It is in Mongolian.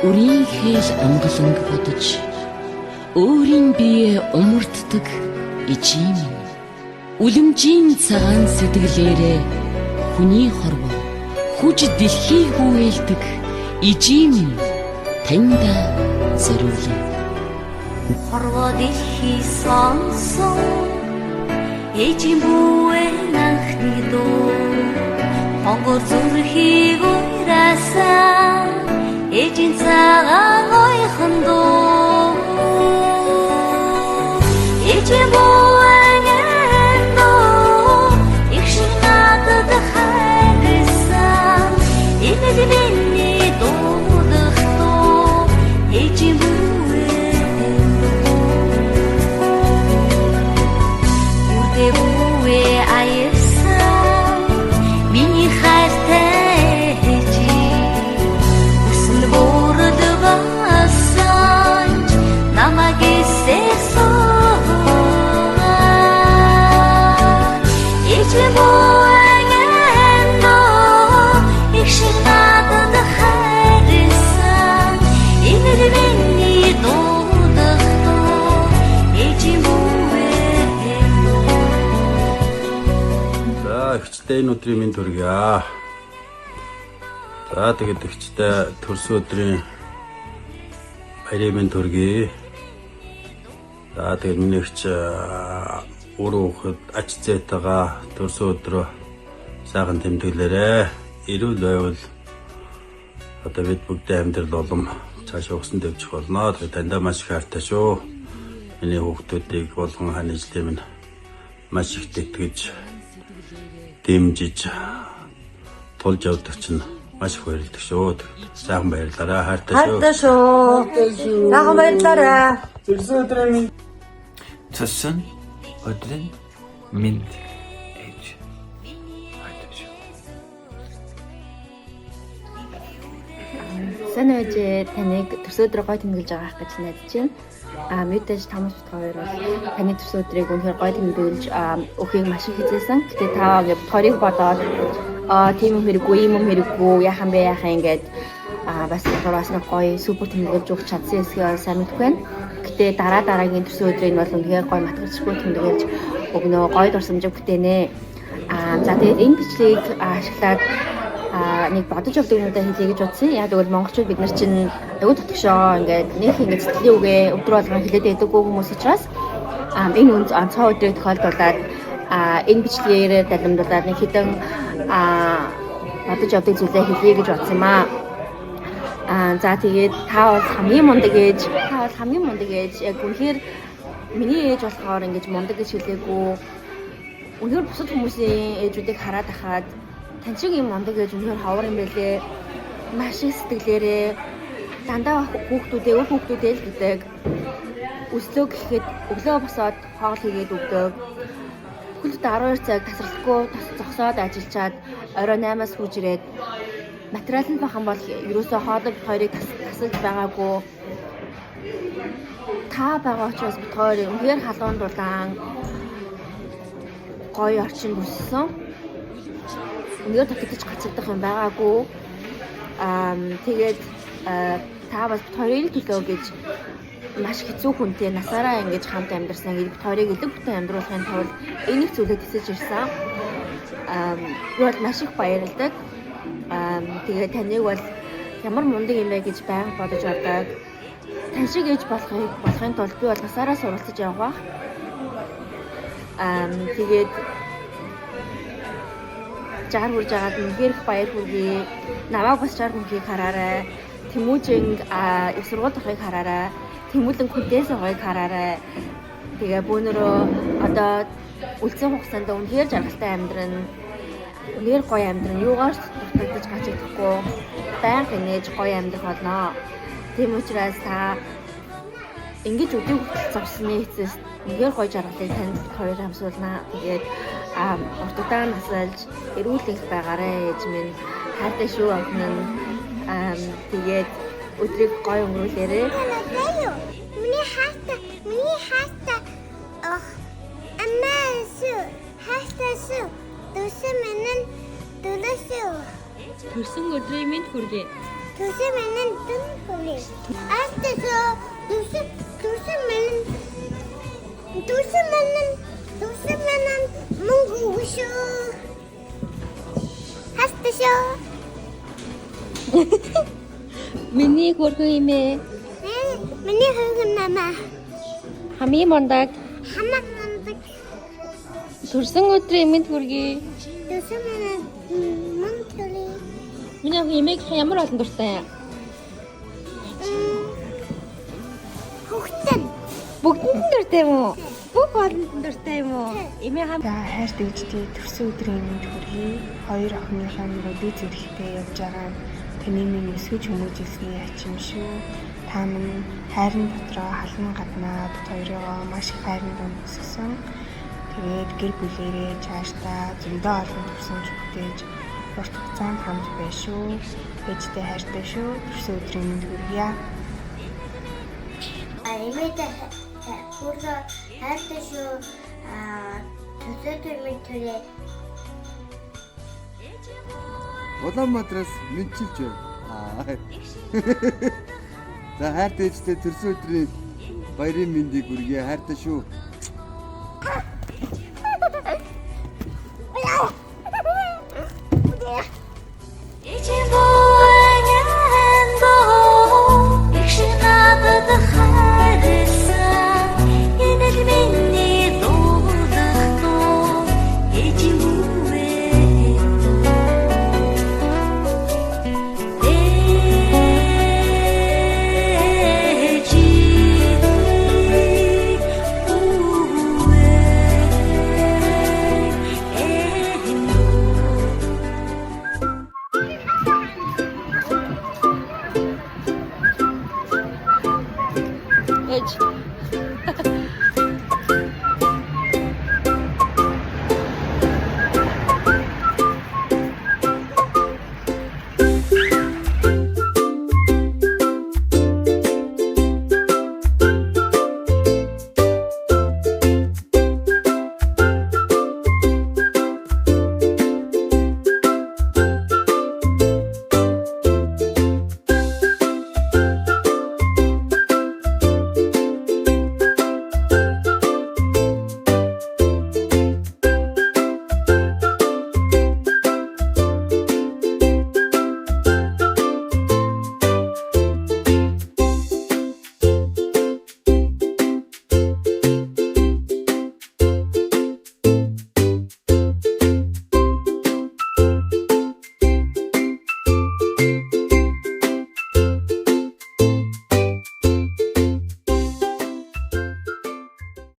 Үрийн хэл амгаланг бодож өөрийн биеэ умарддаг ижим үлэмжийн цагаан сэтгэлээрээ хүний хорвоо хүж дэлхийг бүээлдэг ижим таньда зориулъя. Хорвоо дэлхий сонсон ижим бүэн анхны дуу хонгор зүрхийг уйраасан ижим цагаан ойхон дуу ижим бүэн дуу их шиг надад хайрсан имэд миний дуудах дуу ижим энэ өдрийн минь төргийа. За тэгээд ихчтэй төрсөн өдрийн баярын минь төргий. За тэгээд миний ихч өөрөө хөхөд ач зээтайгаа төрсөн өдрөө сайхан тэмдэглээрээ. Эрүүл байвал одоо бид бүгдээ амьдрал улам цаашаа өгсөн дэвжих болно. Тэгээд таньдаа маш их хайртай шүү. Миний хүүхдүүдийг болгон хань ижлээ минь маш их тэтгэж дэмжиж тулж явдаг чинь маш их баярлалаа шүү. Сайхан баярлалаа. Хайртай шүү. Хайртай шүү. Сайхан баярлалаа. Төрсөн өдрийн минь. Төрсөн өдрийн минь ээж. Хайртай шүү. Сайн байж таныг төрсөн өдрөө гой тэмдэглэж байгаах гэж найдаж байна. Мэдээж Томас хоёр бол таны төрсөн өдрийг үнэхээр гоё тэмдэглэж өхийг маш их хизээсэн. Гэтэ та ингээд торийг бодоод тийм юм хэрэггүй, юм хэрэггүй, яахан бэ яахан ингээд бас нэг гоё супер тэмдэглэж өгч чадсан эсгээ сайн мэдгүй байна. Гэтэ дараагийн төрсөн өдрийг бол үнэхээр гоё матгацгүй тэмдэглэж өгнө, гоё дурсамжийг бүтээнэ. За тэгээд энэ бичлэгийг ашиглаад нэг бодож явдаг юмудаа хэлье гэж бодсон. Яг тэгвэл монголчууд бид нар чинь аюу татгшоо ингээд нэг ингээд сэтгэлийн үгээ өдөр болгон хэлээд байдаггүй хүмүүс учраас энэ онцгой өдрийг тохиолдуулаад энэ бичлэгээр дамжуулаад нэг хэдэн бодож явдаг зүйлээ хэлье гэж бодсон юм аа. За тэгээд та бол хамгийн мундаг ээж яг үнэхээр миний ээж болохоор ингэж мундаг гэж хэлээгүй. Үнэхээр бусад хүмүүсийн ээжүүдийг хараад ахаад тань шиг юм мундаг гэж үнэхээр ховор юм байлээ. Маш их сэтгэлээрээ дандаа хүүхдүүдээ л гэдэг. Өслөө гэхэд өглөө босоод хоол хийгээд өгдөг. Бүхэлд 12 цаг тасралтгүй зогсоод ажиллаад орой 8-аас хурж ирээд материал нь бахан бол ерөөсөө хоолыг хоёрыг тасалж байгаагүй. Та байгаа учраас бид хоёр үнэхээр халуун дулаан гоё орчинд өссөн. Үнэхээр татагдаж гацагдах юм байгаагүй. Тэгээд та бас хоёрын төлөө гэж маш хэцүү хүнтэй насаараа ингэж хамт амьдарсан. Бид хоёрыг элэг бүтэн амьдруулахын тулд энийг зүйлээ тэсэж ирсэн. Би бол маш их баярлалдаг. Тэгээд таныг бол ямар мундаг юм бэ гэж байнга бодож авдаг. Тань шиг ээж болохын тулд би бол насаараа суралцаж явах. Тэгээд жаар хүрж агаад үнэхээр их баяр хүргэе. Намайг бас жаар хүнхийг хараарай. Тэмүүжин их сургууль авахыг хараарай. Тэмүүлэн хүнээс авахыг хараарай. Тэгээ бөөнөрөө одоо үлцэн хугацаанд үнэхээр жаргалтай амьдран. Үнэхээр гоё амьдран. Юугаар дутагдаж гачигдахгүй. Байнга инээж гоё амьдрах болно. Тийм учраас та ингэж өдөө хүртэл зовсны эцэст үнэхээр гоё жаргалыг танд хоёр хамсуулнаа. Тэгээд урт удаан насалж эрүүл их байгаарай ээж минь. Хайртай шүү охин. Тэгээд өдрийг гоё өнгөрүүлээрэй. Миний хайртай амаа шүү. Хайртай шүү. Төрсөн өдрийн минь хүргэе. Төсөө минь дүн хүрээ. Хайртайсуу. Төсөө минь мөнгө өгшөө. Хайртайсуу. Миний хөргөө юм ээ. Миний хөргөн намаа. Хамгийн мондаг. Хамаг мундаг. Төрсөн өдрийн мэд хүргэе. Төсөө минь мөнгө төрөө. Миний хэмээг ямар олон дуртай. Хөхтөн. Бүгдэнд дуртай юм уу? Бүх олонд дуртай юм уу? Эмээ хам. За хайртай ээжтэй төрсөн өдрийн мэнд хүргэе. Хоёр охиныхаа өдөө зэрэгтэй явж байгаа таны минь өсгөж хүмүүжүүлсний ачим шүү. Та минь хайрын дотроо халан гаднаа бит хоёроо маш их хайранд өсгсөн. Тэгээд гэр бүлээрээ цаашдаа зөндөө олон төрсөмж бүтээж урт хугацаанд хамт байх шүү. Ээжтэй хайртай шүү. Төрсөн өдрийн мэнд хүргье. Эмээтэй хүрээ хайртай шүү. Төсөө төрмөд төрөө. Улаанбаатараас мэдчилж байна. За хайртай ээжтэй төрсөн өдрийн баярын мэндийг хүргье. Хайртай шүү.